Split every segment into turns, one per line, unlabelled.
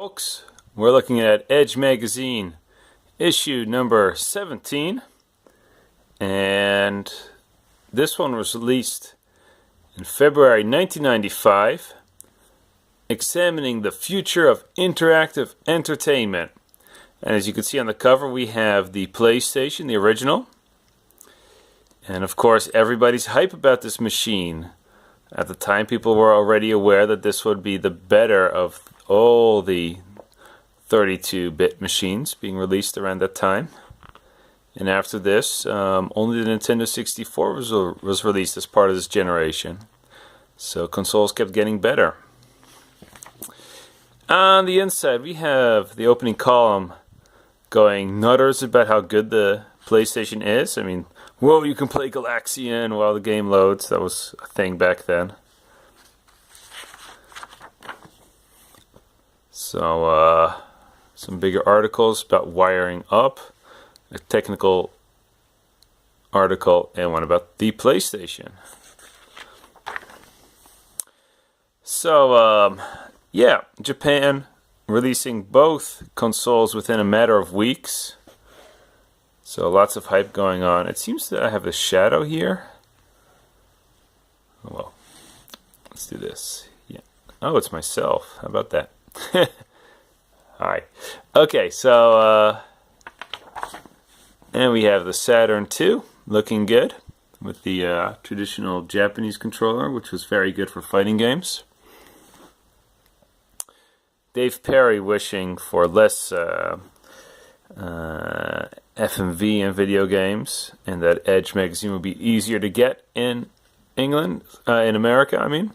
Folks, we're looking at Edge Magazine, issue number 17, and this one was released in February 1995, examining the future of interactive entertainment. And as you can see on the cover, we have the PlayStation, the original, and of course everybody's hype about this machine. At the time, people were already aware that this would be the better of all the 32-bit machines being released around that time. And after this, only the Nintendo 64 was released as part of this generation. So consoles kept getting better. On the inside, we have the opening column going nutters about how good the PlayStation is. I mean, whoa, you can play Galaxian while the game loads. That was a thing back then. So, some bigger articles about wiring up, a technical article, and one about the PlayStation. So, yeah, Japan releasing both consoles within a matter of weeks. So lots of hype going on. It seems that I have a shadow here. Oh, well, let's do this. Yeah. Oh, it's myself. How about that? Alright. Okay, so and we have the Saturn II looking good with the traditional Japanese controller, which was very good for fighting games. Dave Perry wishing for less FMV in video games, and that Edge magazine would be easier to get in England, in America, I mean.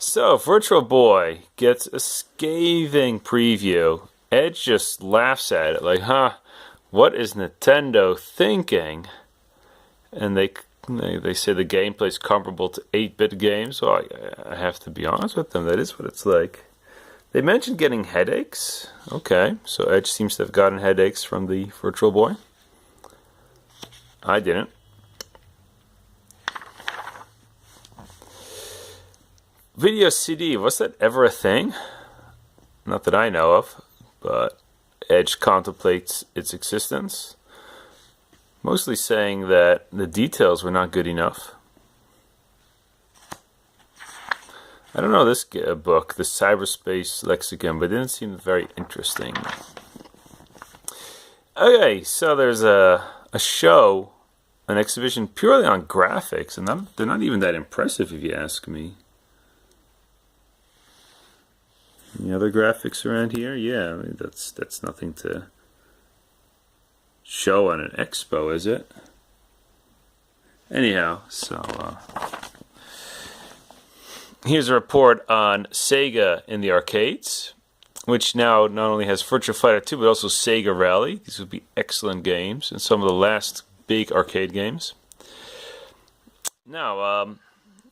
So, Virtual Boy gets a scathing preview. Edge just laughs at it, like, what is Nintendo thinking? And they say the gameplay is comparable to 8-bit games. Well, I have to be honest with them, that is what it's like. They mentioned getting headaches. Okay, so Edge seems to have gotten headaches from the Virtual Boy. I didn't. Video CD, was that ever a thing? Not that I know of, but Edge contemplates its existence. Mostly saying that the details were not good enough. I don't know this book, the Cyberspace Lexicon, but it didn't seem very interesting. Okay, so there's a show, an exhibition purely on graphics, and they're not even that impressive if you ask me. Any other graphics around here? Yeah, I mean, that's nothing to show on an expo, is it? Anyhow, so here's a report on Sega in the arcades, which now not only has Virtua Fighter 2, but also Sega Rally. These would be excellent games, and some of the last big arcade games. Now,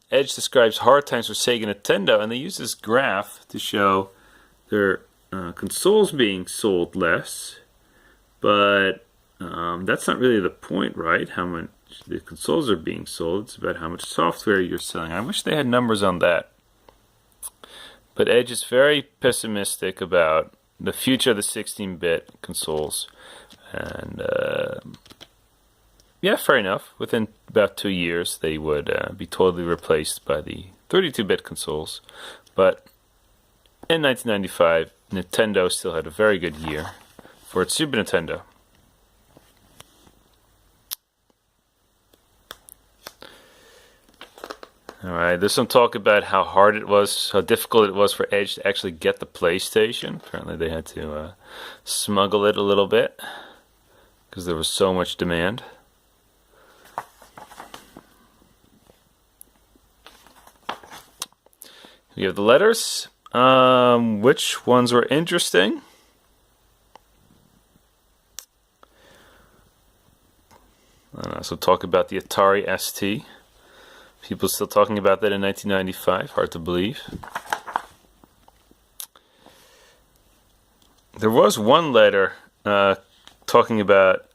Edge describes hard times for Sega and Nintendo, and they use this graph to show their consoles being sold less, but that's not really the point, right? How much the consoles are being sold. It's about how much software you're selling. I wish they had numbers on that. But Edge is very pessimistic about the future of the 16-bit consoles. And yeah, fair enough. Within about 2 years, they would be totally replaced by the 32-bit consoles. But in 1995, Nintendo still had a very good year for its Super Nintendo. Alright, there's some talk about how hard it was, how difficult it was for Edge to actually get the PlayStation. Apparently they had to smuggle it a little bit because there was so much demand. We have the letters. Which ones were interesting? I don't know, so talk about the Atari ST. People still talking about that in 1995. Hard to believe. There was one letter talking about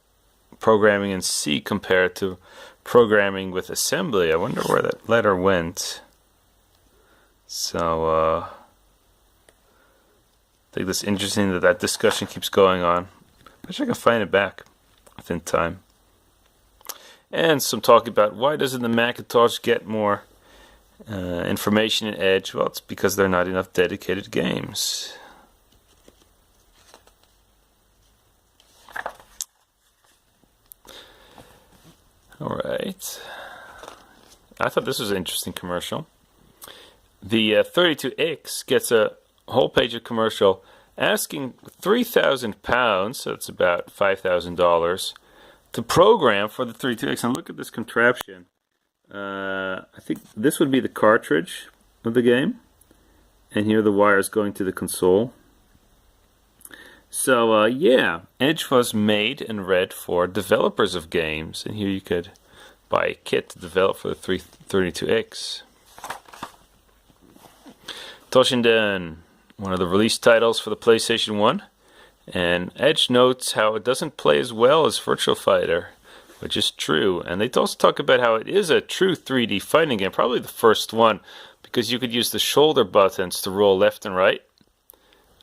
programming in C compared to programming with assembly. I wonder where that letter went. So I think that's interesting that discussion keeps going on. I wish I could find it back within time. And some talk about why doesn't the Macintosh get more information in Edge? Well, it's because there are not enough dedicated games. Alright. I thought this was an interesting commercial. The 32X gets a whole page of commercial asking £3,000, so it's about $5,000, to program for the 32X. And look at this contraption. I think this would be the cartridge of the game. And here are the wires going to the console. So yeah, Edge was made and read for developers of games. And here you could buy a kit to develop for the 32X. Toshinden, one of the release titles for the PlayStation 1. And Edge notes how it doesn't play as well as Virtua Fighter, which is true. And they also talk about how it is a true 3D fighting game, probably the first one, because you could use the shoulder buttons to roll left and right.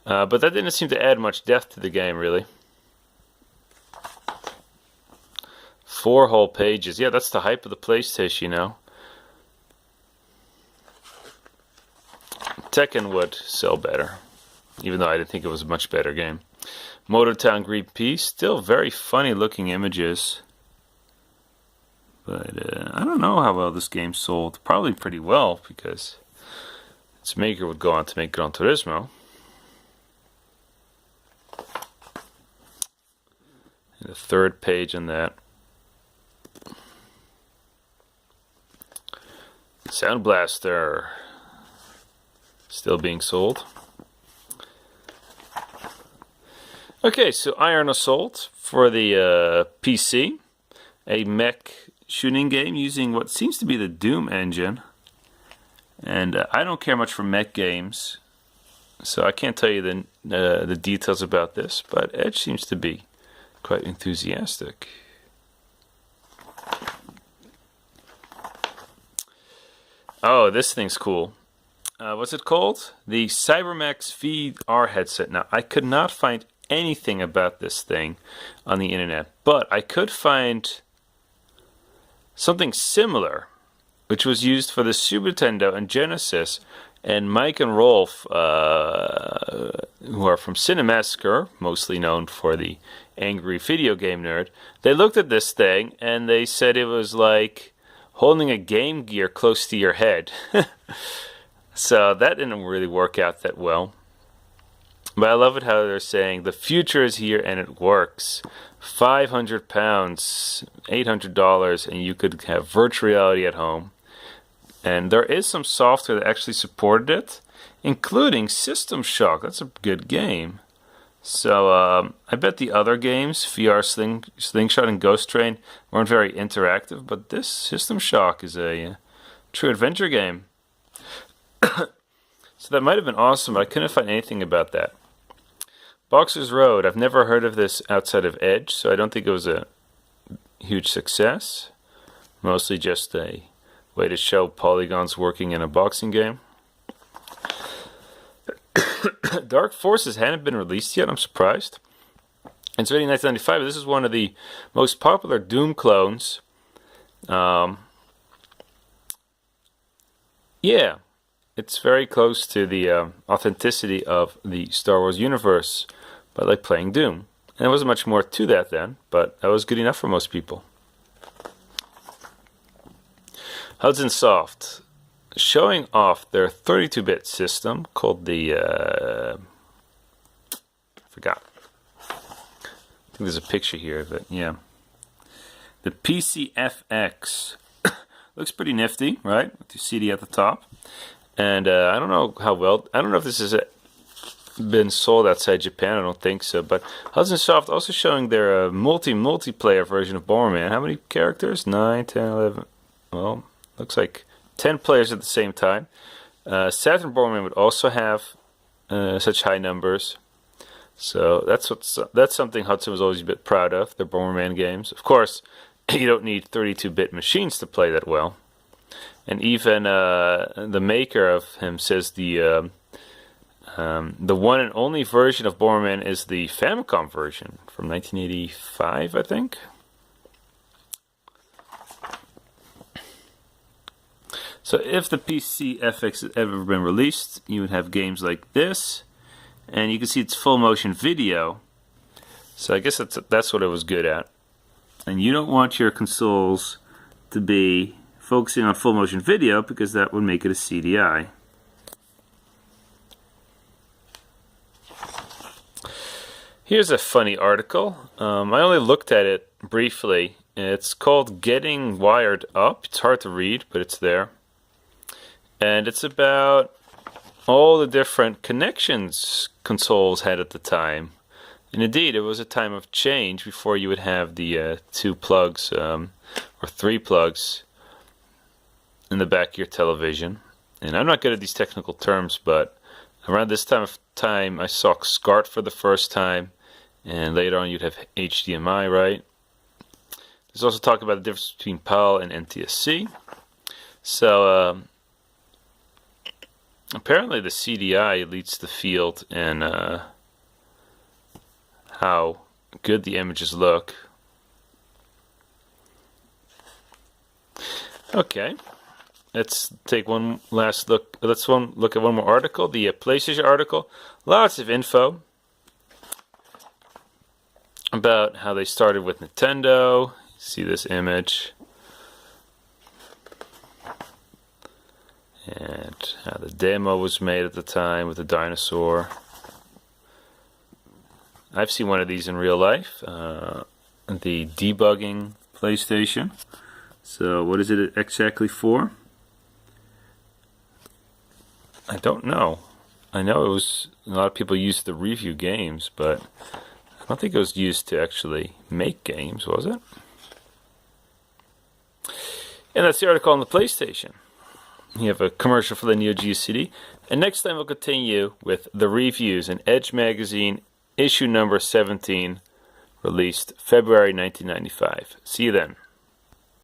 But that didn't seem to add much depth to the game, really. 4 whole pages. Yeah, that's the hype of the PlayStation, you know. Tekken would sell better, even though I didn't think it was a much better game. Motortown Green Peace, still very funny looking images. But I don't know how well this game sold. Probably pretty well, because its maker would go on to make Gran Turismo. And the 3rd page on that. Sound Blaster, still being sold. Okay, so Iron Assault for the PC, a mech shooting game using what seems to be the Doom engine. And I don't care much for mech games, so I can't tell you the details about this, but Edge seems to be quite enthusiastic. Oh, this thing's cool. What's it called? The CyberMax VR headset. Now, I could not find anything about this thing on the internet, but I could find something similar, which was used for the Super Nintendo and Genesis. And Mike and Rolf, who are from Cinemassacre, mostly known for the angry video game nerd, they looked at this thing and they said it was like holding a Game Gear close to your head. So that didn't really work out that well. But I love it how they're saying the future is here and it works. £500, $800, and you could have virtual reality at home. And there is some software that actually supported it, including System Shock. That's a good game. So I bet the other games, VR Slingshot and Ghost Train, weren't very interactive, but this System Shock is a true adventure game. So that might have been awesome, but I couldn't find anything about that. Boxer's Road, I've never heard of this outside of Edge, so I don't think it was a huge success. Mostly just a way to show polygons working in a boxing game. Dark Forces hadn't been released yet, I'm surprised. It's already 1995, but this is one of the most popular Doom clones. Yeah, it's very close to the authenticity of the Star Wars universe, but like playing Doom. And there wasn't much more to that then, but that was good enough for most people. Hudson Soft, showing off their 32-bit system called the, I forgot. I think there's a picture here of it, yeah. The PCFX. Looks pretty nifty, right? With your CD at the top. And I don't know how well, I don't know if this has been sold outside Japan, I don't think so. But Hudson Soft also showing their multiplayer version of Bomberman. How many characters? 9, 10, 11, well, looks like 10 players at the same time. Saturn Bomberman would also have such high numbers. So that's something Hudson was always a bit proud of, their Bomberman games. Of course, you don't need 32-bit machines to play that well. And even the maker of him says the one and only version of Bomberman is the Famicom version from 1985, I think. So if the PC-FX had ever been released, you would have games like this, and you can see it's full motion video. So I guess that's what it was good at. And you don't want your consoles to be focusing on full motion video because that would make it a CDI. Here's a funny article. I only looked at it briefly. It's called Getting Wired Up. It's hard to read, but it's there. And it's about all the different connections consoles had at the time. And indeed, it was a time of change before you would have the 2 plugs or 3 plugs in the back of your television. And I'm not good at these technical terms, but around this time I saw SCART for the first time, and later on you'd have HDMI, right? There's also talk about the difference between PAL and NTSC. So apparently the CDI leads the field in how good the images look. Okay, let's take one last look. Let's look at one more article, the PlayStation article. Lots of info about how they started with Nintendo. See this image. And how the demo was made at the time with the dinosaur. I've seen one of these in real life. The debugging PlayStation. So what is it exactly for? I don't know. I know it was, a lot of people used to review games, but I don't think it was used to actually make games, was it? And that's the article on the PlayStation. You have a commercial for the Neo Geo CD. And next time we'll continue with the reviews in Edge Magazine, issue number 17, released February 1995. See you then.